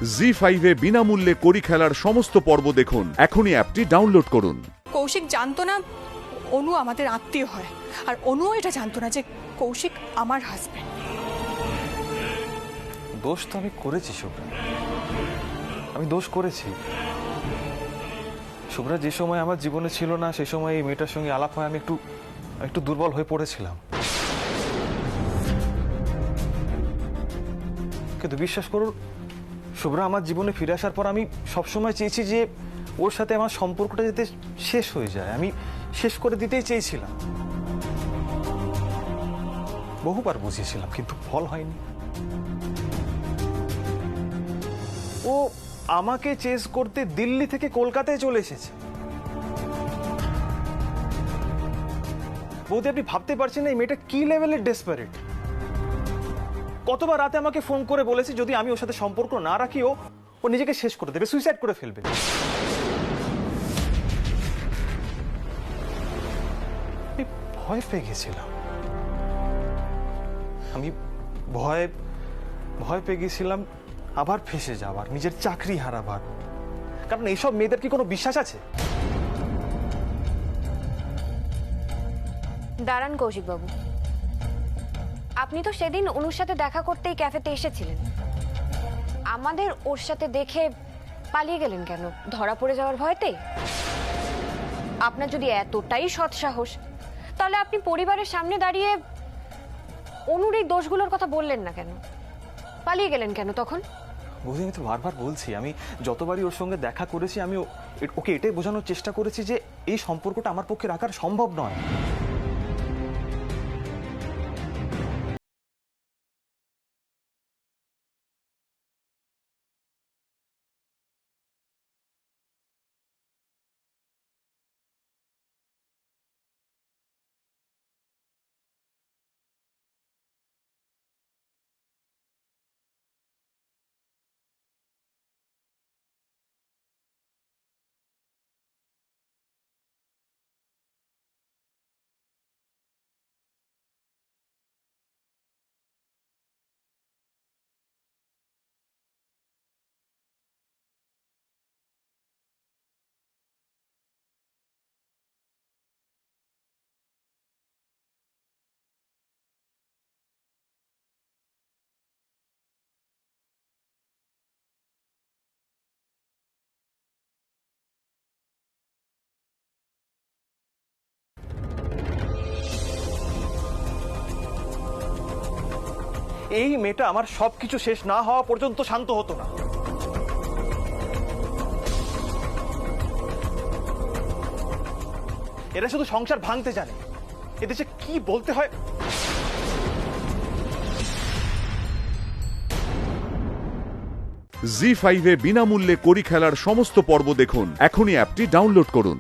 জি5 এ বিনামূল্যে কড়ি খেলার সমস্ত পর্ব দেখুন। এখনই অ্যাপটি ডাউনলোড করুন। কৌশিক জানতো না অনু আমাদের আত্মীয় হয়, আর অনুও এটা জানতো না যে কৌশিক আমার হাজবেন্ড। দোষ তো আমি করেছি শুভ্রা, আমি দোষ করেছি। শুভ্রা যে সময় আমার জীবনে ছিল না সেই সময় এই মেয়েটার সঙ্গে আলাপ হয় আমি একটু দুর্বল হয়ে পড়েছিলাম। কিন্তু বিশ্বাস করুন শুভ্রা আমার জীবনে ফিরে আসার পর আমি সবসময় চেয়েছি যে ওর সাথে আমার সম্পর্কটা যাতে শেষ হয়ে যায়, আমি শেষ করে দিতেই চেয়েছিলাম। বহুবার বুঝিয়েছিলাম কিন্তু ফল হয়নি। ও আমাকে চেস করতে দিল্লি থেকে কলকাতায় চলে এসেছে। বৌদি আপনি ভাবতে পারছেন না এই মেয়েটা কি লেভেলের ডেসপারেট। কতবার রাতে আমাকে ফোন করে বলেছে যদি আমি ওর সাথে সম্পর্ক না রাখি ও নিজেকে শেষ করে দেবে, সুইসাইড করে ফেলবে। আমি ভয় পেয়ে গেছিলাম, আমি ভয় পেয়ে গেছিলাম আবার ফেসে যাবার, নিজের চাকরি হারাবার। কারণ এইসব মেয়েদের কি কোনো বিশ্বাস আছে? দাঁড়ান কৌশিক বাবু, আপনি তো সেদিন অনুর সাথে দেখা করতেই ক্যাফেতে এসেছিলেন। আমাদের ওর সাথে দেখে পালিয়ে গেলেন কেন? ধরা পড়ে যাওয়ার ভয়তে? আপনার যদি এতটাই সৎ সাহস তাহলে আপনি পরিবারের সামনে দাঁড়িয়ে অনুর এই দোষগুলোর কথা বললেন না কেন? পালিয়ে গেলেন কেন তখন? বৌদি আমি তো বারবার বলছি, আমি যতবারই ওর সঙ্গে দেখা করেছি আমি ওকে এটাই বোঝানোর চেষ্টা করেছি যে এই সম্পর্কটা আমার পক্ষে রাখার সম্ভব নয়। এই মেয়েটা আমার সবকিছু শেষ না হওয়া পর্যন্ত শান্ত হতো না। এরা শুধু সংসার ভাঙতে জানে, এদেশে কি বলতে হয়। জি5 এ বিনামূল্যে কড়ি খেলার সমস্ত পর্ব দেখুন। এখনই অ্যাপটি ডাউনলোড করুন।